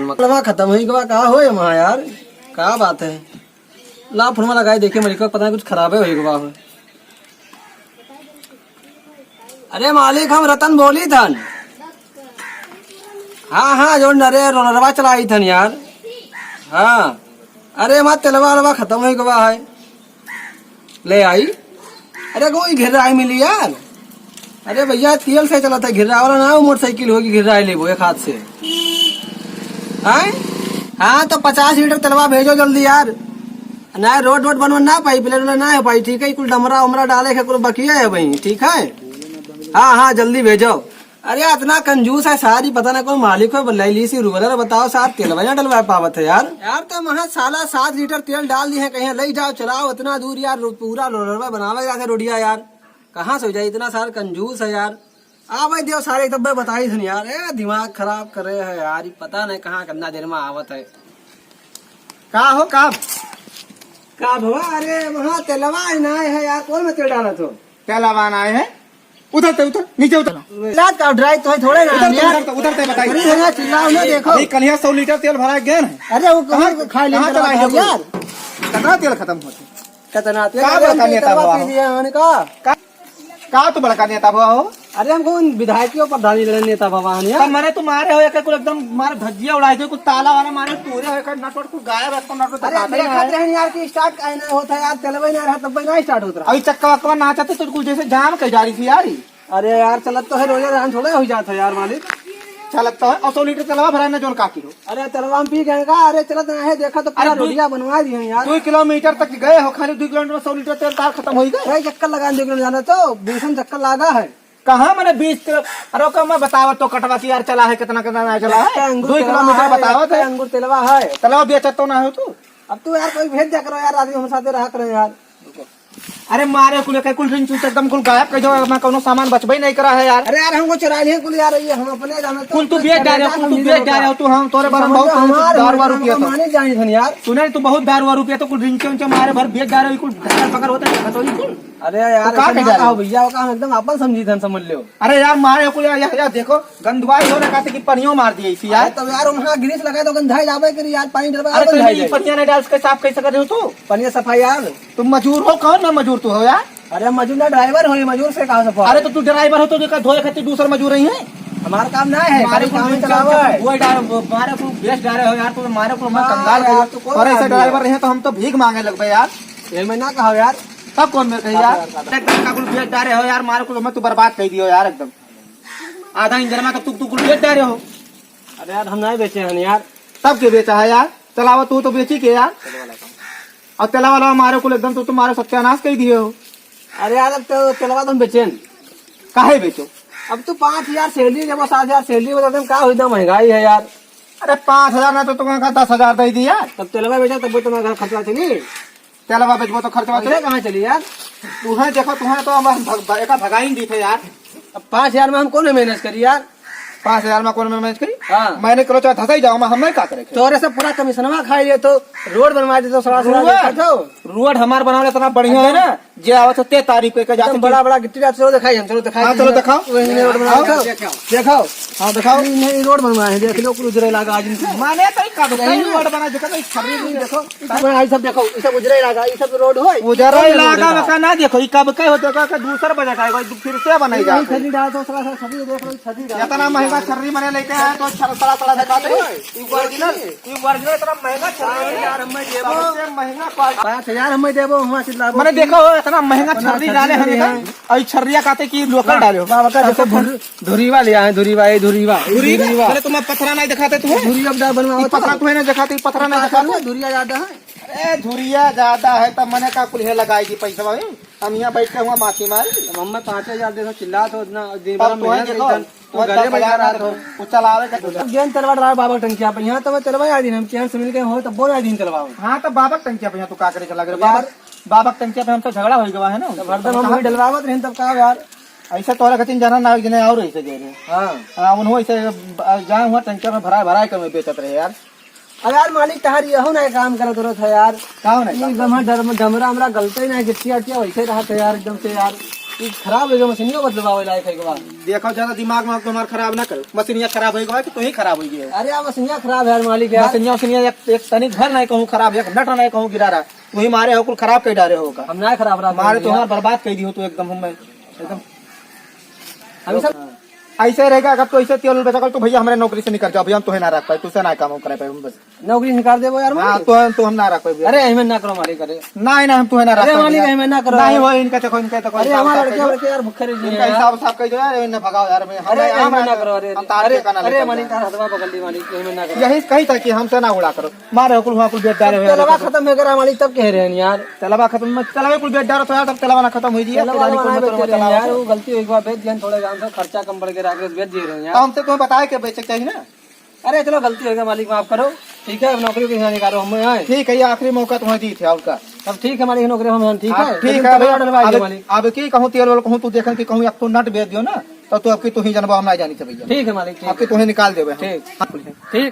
मतलब खत्म हुई गवा कहा हो वहाँ यार, क्या बात है। ला फुरमा लगाए देखे मेरे को पता नहीं कुछ खराब है गवा हो। अरे मालिक हम रतन बोली थन। हाँ हाँ जो नरे रोलरवा चलाई थन यार। हाँ अरे हमारा तेलवा वलवा खत्म हुई गवा है, ले आई। अरे कोई घिरा आई मिली यार। अरे भैया तेल से चला था, घिरा वाला ना मोटरसाइकिल होगी, घिरा ले वो एक हाथ से। हाँ तो 50 लीटर तेलवा भेजो जल्दी यार। ना रोड वोड बनवा ना पाई, प्लेट ना है पाई, ठीक है। कुल डमरा उमरा डाले के कुल बकिया है भाई, ठीक है। हाँ हाँ जल्दी भेजो। अरे इतना कंजूस है सारी, पता ना कोई मालिक हो बल्लाई सी रूबलर। बताओ साथ तेल वजह डलवा पावत है यार। यार तो वहाँ साला 7 लीटर तेल डाल दिए कहीं, ले जाओ चलाओ इतना दूर यार, पूरा लोलरवा बनावे जाके रोडिया यार। कहाँ से हो जाए, इतना सारा कंजूस है यार। आ भाई देव सारे तब बताई थी यार। दिमाग खराब कर रहे है यार, पता नहीं कहाँ कितना देर में आवत है। का हो का हुआ? अरे वहाँ तेलवा ना है यार, कौन में तेल डाला तो तेलवा ना है। उधर नीचे उतर ड्राई तो थोड़े ना उधरते बताइए। चिल्लाओ ना, देखो कल 100 लीटर तेल भरा गया है। अरे वो कहाँ खा लिया यार, कितना तेल खत्म होते, कितना तेल का तो बड़का नेता हुआ हो। अरे हमको विधायकियों प्रधानी नेता भगवान यार। मैंने तुम्हारे हो एकदम मारे धज्जिया उड़ाई दे, कुछ ताला वाला मारे तोरे हो नटवट को गायब है यार की स्टार्ट होता है यार, चलवे नहीं रहा तब ना स्टार्ट होता। अभी चक्का वक्का नाचा तो कुछ जैसे जाम कह जा रही थी यार। अरे यार चलत तो है रोजा जान थोड़ा हो जाता है यार मालिक। चलत तो है 100 लीटर तेलवा भरा ना जोन का किलो। अरे तेलवा हम पी गए का? अरे चलत है देखा तो पूरा रोटियां बनवा दी यार। 2 किलोमीटर तक गए हो, खाली 2 किलोमीटर में 100 लीटर तेल खत्म हो गए। चक्कर लगा जाना तो 20 चक्कर लगा है। कहाँ मैंने 20 किलो। अरे कम मैं बतावा तो कटवा की यार चला है, कितना कितना चला है। 2 किलोमीटर बतावा है। अंगूर तेलवा है, तेलवा बेचा तो ना हो तू। अब तू यार कोई भेज जा करो यार, आदमी हम साथ रहा करो यार। अरे मारे कुल कुल एकदम कुल गायब कर दो, मैं कोनो सामान बचबई नहीं करा है यार। अरे यार हमको चुरा लिए कुल यार, ये हम अपने जाने तो कुल तू बेच डाले हो तू। हम तोरे बारे में बहुत दारू रुपया तो माने जानी थन यार। सुने तू बहुत दारू रुपया तो कुल रिंचे उनचे मारे भर बेच डाले कुल पकड़ होता है कुल। अरे यार का भैया का हम एकदम अपन समझी थन, समझ लो। अरे यार मारे कुल यार देखो गंदवाई होने का कि पनियो मार दी इसी यार। तब यार वहाँ ग्रीस लगाए तो गंधाई जावे कर यार, पानी डलवा। अरे पनिया नहीं डाल के साफ कैसे कर रहे हो तू? पनिया सफाई यार। तुम मजूर हो? कौन मैं मजूर तू हो यार? अरे मजूर ना ड्राइवर हो, मजूर से कहा सफाई। अरे तो तू ड्राइवर हो तो धोए खातिर दूसरा मजूर नहीं है। हमारा काम ना है, हमारे काम चलावा है। वो मारे को बेच डाले हो यार, तू मारे को मैं कंगाल कर। और ऐसे ड्राइवर रहे तो हम तो भीख मांगे लग गए यार। ये महीना कहा यार, तब कौन में कही यार? का कुल बेच डाले हो यार, मारे को मैं तू बर्बाद कर दियो यार एकदम। आधा इंजन में तब तू कुल बेच डाले हो। अरे यार हम नहीं बेचे हैं यार। तब के बेचा है यार? चलावा तू तो बेची के यार। और तेला वाला मारे को एकदम तो तुम्हारे सत्यानाश कर दिए हो। अरे यार अब तो तेलवा तुम बेचे काहे बेचो? अब तो 5000 सैलरी जब 7000 सैलरी बता तुम क्या हुई, महंगाई है यार। अरे 5000 ना तो तुम्हें 10,000 दे दी यार। तब तेलवा बेचा तब तुम्हारा घर खर्चा चली। तेलवा बेचबो तो खर्चा चले कहाँ चली यार? तुम्हें देखो तुम्हें तो हम भगाई दी थे यार। अब 5000 में हम कौन मैनेज करी यार? 5000 में कौन मैनेज करी? हाँ। मैंने करो चाहे धसा ही जाओ, मैं हमें क्या करे। तोरे से पूरा कमीशनवा खाई लिए तो रोड बनवा दे तो रोड हमारे बनाने इतना बढ़िया है ना, जे आवत 3 तारीख को जाते बड़ा बड़ा गिट्टी चलो दिखाई हम, चलो दिखाई। चलो दिखाओ देखो। हाँ दिखाओ, नहीं रोड बनवाए हैं, देख लो उजरे लगा आज माने रोड बना देखो सब देखो, ये सब उजरे लगा, ये सब रोड हो उजरा लगा ना। देखो ये कब कह होते का दूसरा बजा खाएगा, फिर से बनाएगा। छड़ी डाल दो थोड़ा सा, छड़ी देख लो, छड़ी इतना महंगा छर्री मैंने लेते हैं तो सड़ा सड़ा दिखाते हैं। ओरिजिनल इतना महंगा छर्री यार, हमें देबो महंगा 5000 हमें देबो वहां से लाबो। मैंने देखो इतना महंगा छर्री डाले हैं और छर्रिया कहते कि लोकल डालो। बाबा का देखो धुरीवा लिया है, धुरीवा पहले तुम्हें पथरा नहीं दिखाते तुम्हें? धुरीवा बनवा पथरा तुम्हें नहीं दिखाते, पथरा नहीं दिखाते। धुरिया ज्यादा है। अरे धुरिया ज्यादा है तब मैंने का कुल लगाएगी पैसा भाई। हम यहाँ बैठ के हुआ माछी मारी। हम 5000 देखो चिल्ला तो इतना दिन भर तेलवा डरा बाबा टंकिया पे यहाँ तो तेलवा आ दिन हम चैन से मिलके हो तो बोल आ दिन तेलवा। हाँ तो बाबा टंकिया पे तू का करे चला गया बाबा टंकिया पे हमसे झगड़ा हो गया है ना, हरदम हम डलवावत रहे तब का यार ऐसा तोरा कतिन जाना ना जने और ऐसे दे रहे। हां उन्हों ऐसे जहां हुआ टंकिया में भरा के में बेचत रहे यार। अरे यार मालिक तहारी यहो ना काम करत रहो था यार। का नहीं एकदम डमरा हमरा गलते ही ना गिट्टी आटिया वैसे रहा था यार एकदम से यार। ये खराब है मशीनियों बदलवावे लायक है बात। देखो ज्यादा दिमाग में तुम्हारा खराब ना करो, मशीनिया खराब हो गया कि तू ही खराब हो गई। अरे यार मशीनिया खराब है यार मालिक यार। मशीनिया एक तनिक घर नहीं कहूँ खराब, एक नट नहीं कहूँ गिरा रहा, तू ही मारे हो कुल खराब कई डारे होगा। हम ना खराब रहा मारे तुम्हारा बर्बाद कर दी हो तू एकदम। हम एकदम हम सब ऐसे रहेगा अगर तो ऐसे तेल बेचा तो भैया हमारे नौकरी से निकल जाओ भैया, हम तो ना रख पाए, तुझसे ना काम करे पाए बस। नौकरी निकाल देबो यार हाँ मालिक। तो हम ना रख पाए। अरे हमें ना करो मालिक। अरे नहीं हम तुम्हें ना रख अरे पाए मालिक हमें ना करो। नहीं हो इनका तो इनका तो अरे हमारे लड़के यार भूखे रह इनका हिसाब साफ कर दो यार, इन्हें भगाओ यार। अरे हमें ना करो। अरे अरे अरे मालिक तार हथवा पकड़ ली मालिक, हमें ना करो। यही कही था कि हमसे ना उड़ा करो, मारे कुल वहाँ कुल बेट डाले हुए। तलवा खत्म हो गया मालिक तब कह रहे हैं यार। तलवा खत्म, तलवा कुल बेट डालो तो यार तब तलवा ना खत्म हो जाए यार वो गलती एक बार बेच दिया थोड़े काम से, खर्चा कम बढ़ के राख बेच दिए रहे हैं यार। हमसे तुम्हें बताया कि बेचे चाहिए ना। अरे चलो गलती हो गया मालिक, माफ करो। ठीक है नौकरी के निकालो हम यहाँ। ठीक है ये आखिरी मौका तुम्हें दी थी आपका। अब ठीक है मालिक नौकरी हम ठीक है। ठीक है मालिक। अब की कहूँ तेल वाल कहूँ तू देख कि कहूँ अब तू नट बेच दियो ना तो तू आपकी तू ही जनबा हम ना जानी चाहिए। ठीक है मालिक। आपकी तुम्हें निकाल देवे। ठीक ठीक।